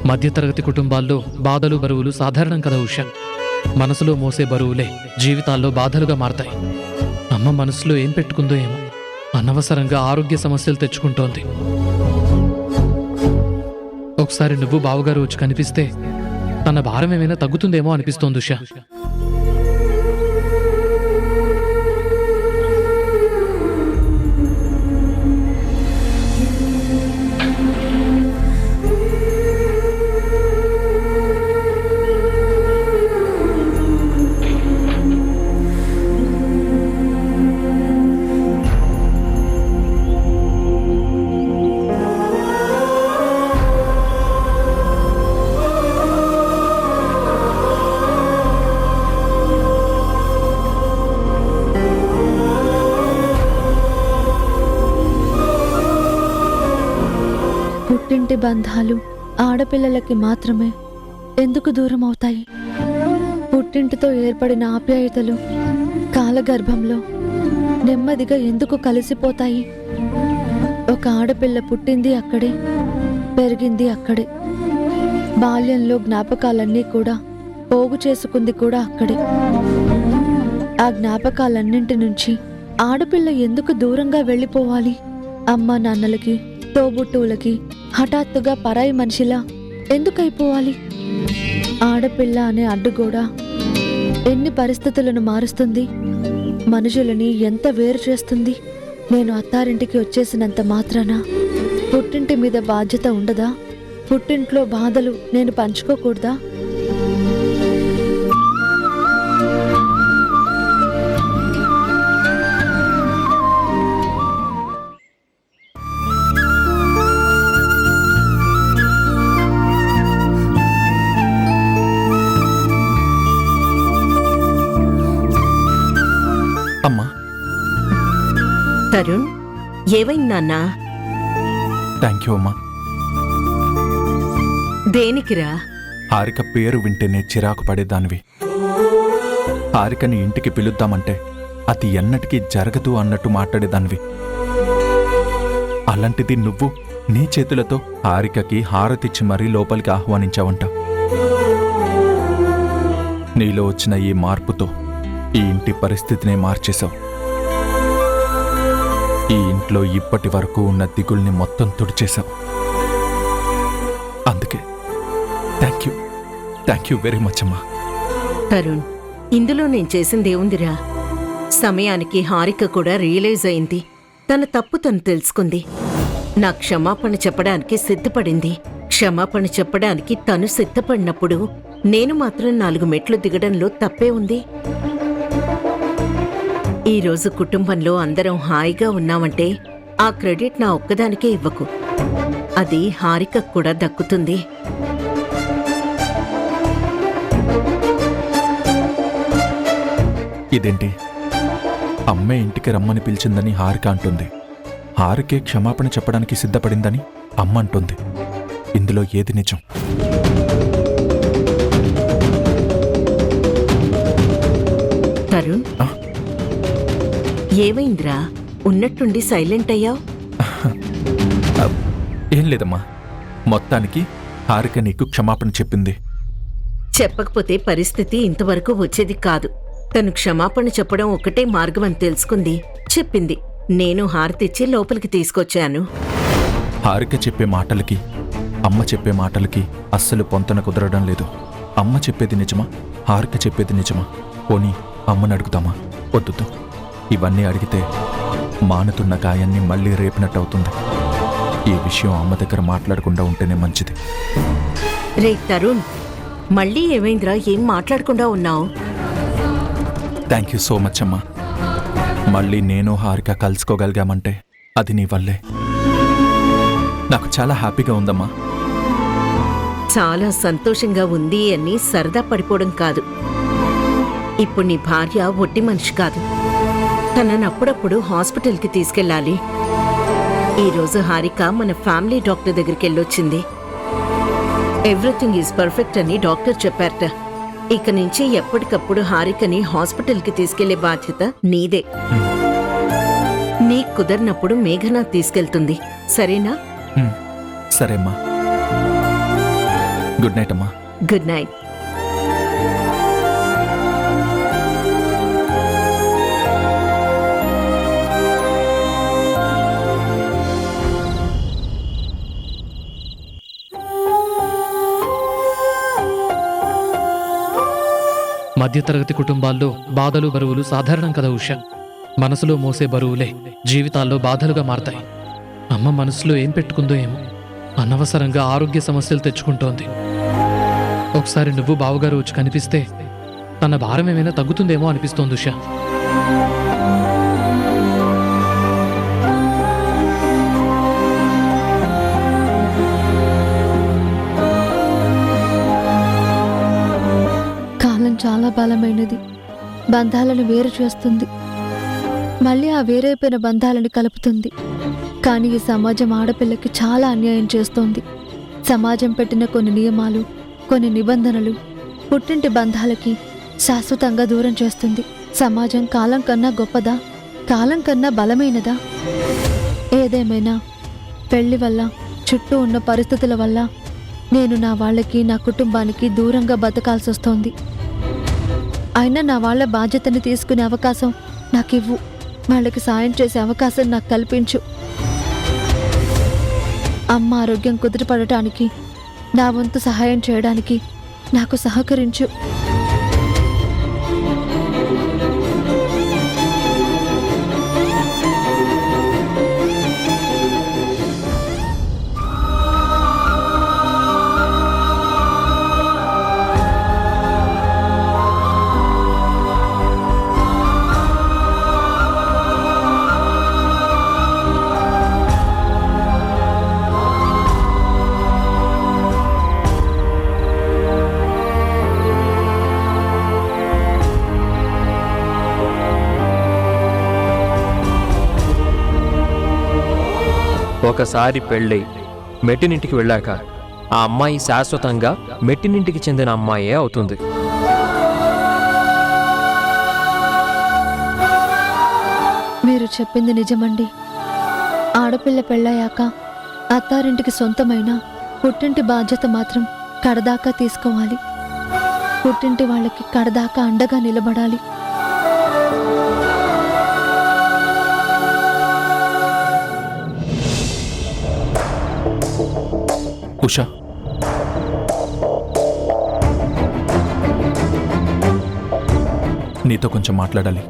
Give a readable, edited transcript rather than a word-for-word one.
మధ్యతరగతి కుటుంబాల్లో బాధలు బరువులు సాధారణం కదా ఉషా. మనసులో మోసే బరువులే జీవితాల్లో బాధలుగా మారతాయి. అమ్మ మనసులో ఏం పెట్టుకుందో ఏమో, అనవసరంగా ఆరోగ్య సమస్యలు తెచ్చుకుంటోంది. ఒకసారి నువ్వు బావగారు వచ్చి కనిపిస్తే తన భారం ఏమైనా తగ్గుతుందేమో అనిపిస్తోంది ఉషా. పుట్టింటి బంధాలు ఆడపిల్లలకి మాత్రమే ఎందుకు దూరం అవుతాయి? పుట్టింటితో ఏర్పడిన ఆప్యాయతలు కాలగర్భంలో నెమ్మదిగా ఎందుకు కలిసిపోతాయి? ఒక ఆడపిల్ల పుట్టింది అక్కడే, పెరిగింది అక్కడే, బాల్యంలో జ్ఞాపకాలన్నీ కూడా పోగు చేసుకుంది కూడా అక్కడే. ఆ జ్ఞాపకాలన్నింటి నుంచి ఆడపిల్ల ఎందుకు దూరంగా వెళ్ళిపోవాలి? అమ్మా నాన్నలకి, తోబుట్టువులకి హఠాత్తుగా పరాయి మనిషిలా ఎందుకైపోవాలి? ఆడపిల్ల అనే అడ్డుగోడ ఎన్ని పరిస్థితులను మారుస్తుంది, మనుషులని ఎంత వేరు చేస్తుంది. నేను అత్తారింటికి వచ్చేసినంత మాత్రాన పుట్టింటి మీద బాధ్యత ఉండదా? పుట్టింట్లో బాధలు నేను పంచుకోకూడదా? అమ్మా. తరుణ్, ఏవైంది నాన్నా? థ్యాంక్ యూ అమ్మా. దేనికిరా? హారిక పేరు వింటేనే చిరాకు పడేదానివి. హారికని ఇంటికి పిలుద్దామంటే అది ఎన్నటికీ జరగదు అన్నట్టు మాట్లాడేదానివి. అలాంటిది నువ్వు నీ చేతులతో హారికకి హారతిచ్చి మరీ లోపలికి ఆహ్వానించావంట. నీలో వచ్చిన ఈ మార్పుతో ఈ ఇంటి పరిస్థితినే మార్చేశావు. ఈ ఇంట్లో ఇప్పటి వరకు ఉన్న దిగుల్ని మొత్తం తుడిచేశావు. అందుకే థ్యాంక్ యూ వెరీ మచ్ అమ్మా. తరుణ్, ఇందులో నేను చేసిందేముందిరా? సమయానికి హారిక కూడా రియలైజ్ అయింది. తన తప్పు తను తెలుసుకుంది. నా క్షమాపణ చెప్పడానికి సిద్ధపడింది. క్షమాపణ చెప్పడానికి తను సిద్ధపడినప్పుడు నేను మాత్రం 4 మెట్లు దిగడంలో తప్పే ఉంది. ఈరోజు కుటుంబంలో అందరం హాయిగా ఉన్నామంటే ఆ క్రెడిట్ నా ఒక్కదానికే ఇవ్వకు. అది హారికకు కూడా దక్కుతుంది. ఇదేంటి, అమ్మే ఇంటికి రమ్మని పిలిచిందని హారిక అంటుంది. హారికే క్షమాపణ చెప్పడానికి సిద్ధపడిందని అమ్మ అంటుంది. ఇందులో ఏది నిజం? తరుణ్, ఏమైందిరా? ఉన్నట్టుండి సైలెంట్ అయ్యావు? ఏం లేదమ్మా. మొత్తానికి హారిక నీకు క్షమాపణ చెప్పింది. చెప్పకపోతే పరిస్థితి ఇంతవరకు వచ్చేది కాదు. తను క్షమాపణ చెప్పడం ఒకటే మార్గం అని తెలుసుకుంది, చెప్పింది. నేను హారతిచ్చి లోపలికి తీసుకొచ్చాను. హారిక చెప్పే మాటలకి అమ్మ చెప్పే మాటలకి అస్సలు పొంతన కుదరడం లేదు. అమ్మ చెప్పేది నిజమా, హారిక చెప్పేది నిజమా? పోనీ అమ్మని అడుగుతామా? వద్దుతో. ఇవన్నీ అడిగితే మానుతున్న గాయాన్ని మళ్ళీ రేపినట్టు అవుతుంది. ఈ విషయం అమ్మ దగ్గర మాట్లాడకుండా ఉంటేనే మంచిది. రే తరుణ్, మళ్ళీ ఏమైందిరా? ఏం మాట్లాడకుండా ఉన్నావు? థ్యాంక్ యూ సో మచ్ అమ్మా. మళ్ళీ నేను హారిక కలుసుకోగలిగామంటే అది నీ వల్లే. నాకు చాలా హ్యాపీగా ఉందమ్మా. చాలా సంతోషంగా ఉంది అని సరదా పడిపోవడం కాదు. ఇప్పుడు నీ భార్య ఒట్టి మనిషి కాదు. తనను అప్పుడప్పుడు హాస్పిటల్కి తీసుకెళ్ళాలి. ఈరోజు హారిక మన ఫ్యామిలీ డాక్టర్ దగ్గరికి వెళ్ళొచ్చింది. ఎవ్రీథింగ్ ఈజ్ పర్ఫెక్ట్ అని డాక్టర్ చెప్పారట. ఇక నుంచి ఎప్పటికప్పుడు హారికని హాస్పిటల్కి తీసుకెళ్లే బాధ్యత నీదే. నీకు కుదరినప్పుడు మేఘనాథ్ తీసుకెళ్తుంది, సరేనా? సరేమ్మా. గుడ్ నైట్ అమ్మా. Good night. మధ్యతరగతి కుటుంబాల్లో బాధలు బరువులు సాధారణం కదా ఉషా. మనసులో మోసే బరువులే జీవితాల్లో బాధలుగా మారతాయి. అమ్మ మనసులో ఏం పెట్టుకుందో ఏమో, అనవసరంగా ఆరోగ్య సమస్యలు తెచ్చుకుంటోంది. ఒకసారి నువ్వు బావగారు వచ్చి కనిపిస్తే తన భారం ఏమైనా తగ్గుతుందేమో అనిపిస్తోంది ఉషా. కాలం చాలా బలమైనది. బంధాలను వేరు చేస్తుంది, మళ్ళీ ఆ వేరైపోయిన బంధాలను కలుపుతుంది. కానీ ఈ సమాజం ఆడపిల్లకి చాలా అన్యాయం చేస్తోంది. సమాజం పెట్టిన కొన్ని నియమాలు, కొన్ని నిబంధనలు పుట్టింటి బంధాలకి శాశ్వతంగా దూరం చేస్తుంది. సమాజం కాలం కన్నా గొప్పదా, కాలం కన్నా బలమైనదా? ఏదేమైనా పెళ్లి వల్ల, చుట్టూ ఉన్న పరిస్థితుల వల్ల నేను నా వాళ్ళకి, నా కుటుంబానికి దూరంగా బతకాల్సి వస్తోంది. అయినా నా వాళ్ళ బాధ్యతని తీసుకునే అవకాశం నాకివ్వు. వాళ్ళకి సాయం చేసే అవకాశం నాకు కల్పించు. అమ్మ ఆరోగ్యం కుదుటపడటానికి, నా వంతు సహాయం చేయడానికి నాకు సహకరించు. ఒకసారి పెళ్ళై మెట్టినింటికి వెళ్ళాక ఆ అమ్మాయి శాశ్వతంగా మెట్టినింటికి చెందిన అమ్మాయే అవుతుంది. మీరు చెప్పింది నిజమండి. ఆడపిల్ల పెళ్ళయ్యాక అత్తారింటికి సొంతమైన పుట్టింటి బాధ్యత మాత్రం కడదాకా తీసుకోవాలి. పుట్టింటి వాళ్ళకి కడదాకా అండగా నిలబడాలి. ఉషా, నీతో కొంచెం మాట్లాడాలి.